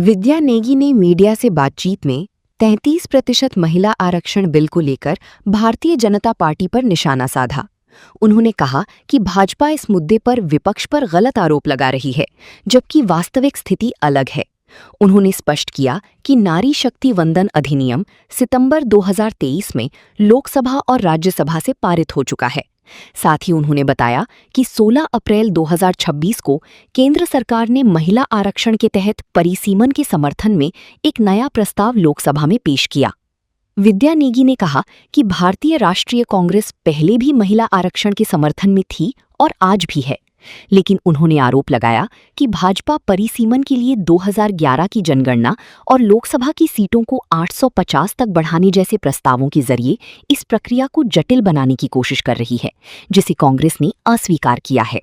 विद्या नेगी ने मीडिया से बातचीत में 33% महिला आरक्षण बिल को लेकर भारतीय जनता पार्टी पर निशाना साधा। उन्होंने कहा कि भाजपा इस मुद्दे पर विपक्ष पर गलत आरोप लगा रही है, जबकि वास्तविक स्थिति अलग है। उन्होंने स्पष्ट किया कि नारी शक्ति वंदन अधिनियम सितंबर 2023 में लोकसभा और राज्यसभा से पारित हो चुका है। साथ ही उन्होंने बताया कि 16 अप्रैल 2026 को केंद्र सरकार ने महिला आरक्षण के तहत परिसीमन के समर्थन में एक नया प्रस्ताव लोकसभा में पेश किया। विद्या नेगी ने कहा कि भारतीय राष्ट्रीय कांग्रेस पहले भी महिला आरक्षण के समर्थन में थी और आज भी है, लेकिन उन्होंने आरोप लगाया कि भाजपा परिसीमन के लिए 2011 की जनगणना और लोकसभा की सीटों को 850 तक बढ़ाने जैसे प्रस्तावों के जरिए इस प्रक्रिया को जटिल बनाने की कोशिश कर रही है, जिसे कांग्रेस ने अस्वीकार किया है।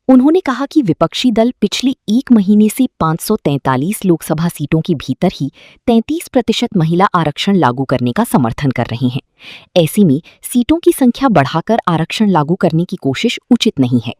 उन्होंने कहा कि विपक्षी दल पिछले एक महीने से 543 लोकसभा सीटों के भीतर ही 33% महिला आरक्षण लागू करने का समर्थन कर रहे हैं। ऐसे में सीटों की संख्या बढ़ाकर आरक्षण लागू करने की कोशिश उचित नहीं है।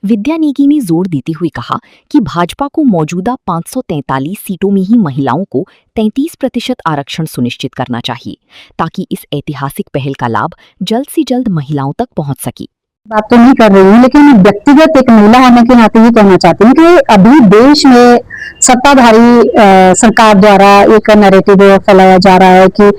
विद्या नेगी ने जोर देते हुए कहा कि भाजपा को मौजूदा 543 सीटों में ही महिलाओं को 33% आरक्षण सुनिश्चित करना चाहिए, ताकि इस ऐतिहासिक पहल का लाभ जल्द से जल्द महिलाओं तक पहुंच सके। बात तो नहीं कर रही हूँ, लेकिन व्यक्तिगत एक महिला होने के नाते ये कहना चाहती हूँ कि अभी देश में सत्ताधारी सरकार द्वारा एक नैरेटिव फैलाया जा रहा है कि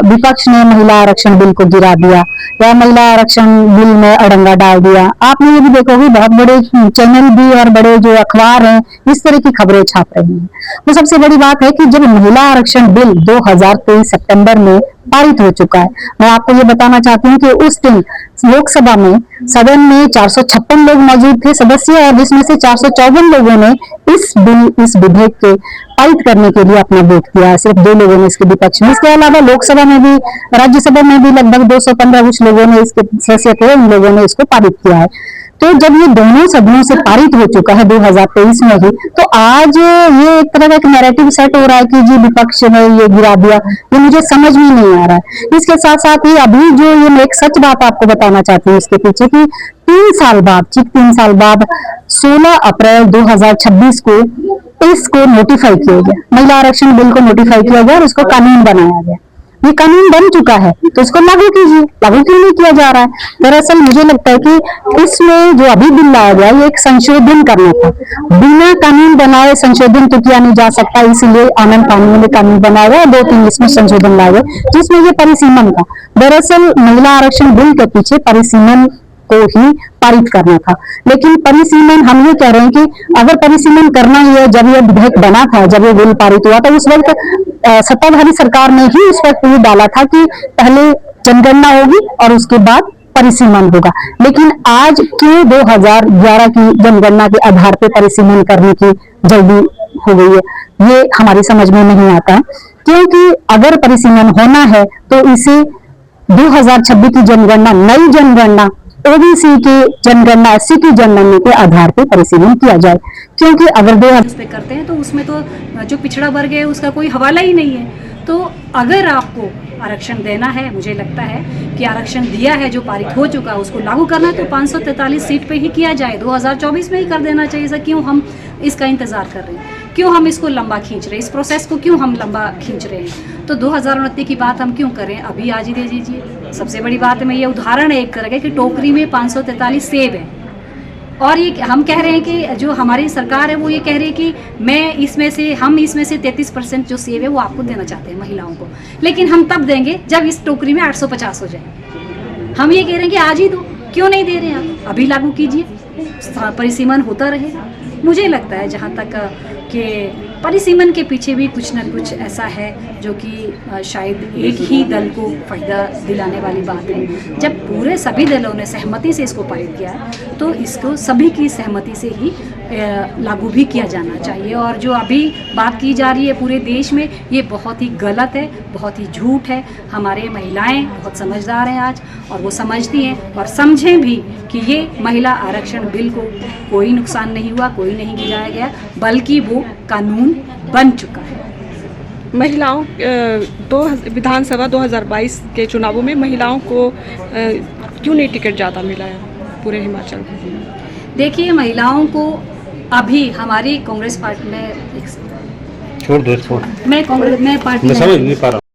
विपक्ष ने महिला आरक्षण बिल को गिरा दिया या महिला आरक्षण बिल में अड़ंगा डाल दिया। आपने ये भी देखोगे बहुत बड़े चैनल भी और बड़े जो अखबार हैं इस तरह की खबरें छाप रही हैं। तो सबसे बड़ी बात है कि जब महिला आरक्षण बिल 2023 सितंबर में पारित हो चुका है, मैं आपको ये बताना चाहती हूँ कि उस दिन लोकसभा में सदन में 456 लोग मौजूद थे सदस्य, और जिसमें से 454 लोगों ने इस विधेयक के पारित करने के लिए अपना वोट दिया। सिर्फ 2 लोगों ने इसके विपक्ष में। इसके अलावा लोकसभा में भी राज्यसभा में भी लगभग 215 कुछ लोगों ने इसके सदस्य थे, उन लोगों ने इसको पारित किया है। तो जब ये दोनों सदनों से पारित हो चुका है 2023 में ही, तो आज ये एक तरह का एक नैरेटिव सेट हो रहा है कि जी विपक्ष ने ये गिरा दिया। ये मुझे समझ में नहीं आ रहा है। इसके साथ साथ ही अभी जो ये मैं एक सच बात आपको बताना चाहती हूँ इसके पीछे की 3 साल बाद 16 अप्रैल 2026 को इसको नोटिफाई किया गया, महिला आरक्षण बिल को नोटिफाई किया गया और इसको कानून बनाया गया। ये कानून बन चुका है तो इसको लागू कीजिए। लागू क्यों नहीं किया जा रहा है? दरअसल मुझे लगता है कि इसमें जो अभी बिल लाया गया ये एक संशोधन करना था। बिना कानून बनाए संशोधन तो किया नहीं जा सकता, इसीलिए आनंद कानून में कानून बनाया गया। 2-3 इसमें संशोधन लाए गए जिसमें ये परिसीमन का, दरअसल महिला आरक्षण बिल के पीछे परिसीमन को ही पारित करना था। लेकिन परिसीमन हम ये कह रहे हैं कि अगर परिसीमन करना ही है, जब ये विधेयक बना था, जब ये बिल पारित हुआ था, उस वक्त सत्ताधारी सरकार ने ही उस वक्त ये डाला था कि पहले जनगणना होगी और उसके बाद परिसीमन होगा। लेकिन आज क्यों 2011 की जनगणना के आधार पर परिसीमन करने की जल्दी हो गई है, ये हमारी समझ में नहीं आता। क्योंकि अगर परिसीमन होना है तो इसे 2026 की जनगणना, नई जनगणना, ओबीसी की जनगणना, एससी की जनगणना के आधार पर परिसीमन किया जाए। क्योंकि अगर 2000 पे करते हैं तो उसमें तो जो पिछड़ा वर्ग है उसका कोई हवाला ही नहीं है। तो अगर आपको आरक्षण देना है, मुझे लगता है कि आरक्षण दिया है जो पारित हो चुका है उसको लागू करना तो 543 सीट पे ही किया जाए, 2024 में ही कर देना चाहिए। सर क्यों हम इसका इंतजार कर रहे हैं, क्यों हम इसको लंबा खींच रहे हैं, इस प्रोसेस को क्यों हम लंबा खींच रहे हैं? तो 2029 की बात हम क्यों करें, अभी आज ही दे दीजिए। सबसे बड़ी बात है, मैं ये उदाहरण एक तरह के कि टोकरी में 543 सेब है और ये हम कह रहे हैं कि जो हमारी सरकार है वो ये कह रही है कि हम इसमें से 33% जो सेब है वो आपको देना चाहते हैं महिलाओं को, लेकिन हम तब देंगे जब इस टोकरी में 850 हो जाए। हम ये कह रहे हैं कि आज ही दो, क्यों नहीं दे रहे हैं आप? अभी लागू कीजिए, परिसीमन होता रहेगा। मुझे लगता है जहाँ तक कि परिसीमन के पीछे भी कुछ न कुछ ऐसा है जो कि शायद एक ही दल को फायदा दिलाने वाली बात है। जब पूरे सभी दलों ने सहमति से इसको पारित किया है तो इसको सभी की सहमति से ही लागू भी किया जाना चाहिए। और जो अभी बात की जा रही है पूरे देश में, ये बहुत ही गलत है, बहुत ही झूठ है। हमारे महिलाएं बहुत समझदार हैं आज, और वो समझती हैं और समझें भी कि ये महिला आरक्षण बिल को कोई नुकसान नहीं हुआ, कोई नहीं गिराया गया, बल्कि वो कानून बन चुका है। महिलाओं विधानसभा 2022 के चुनावों में महिलाओं को क्यों नहीं टिकट ज़्यादा मिला है पूरे हिमाचल में? देखिए, महिलाओं को अभी हमारी कांग्रेस पार्टी ने छोड़ दो, छोड़। मैं कांग्रेस, मैं पार्टी मैं नहीं- समझ नहीं पा रहा हूँ।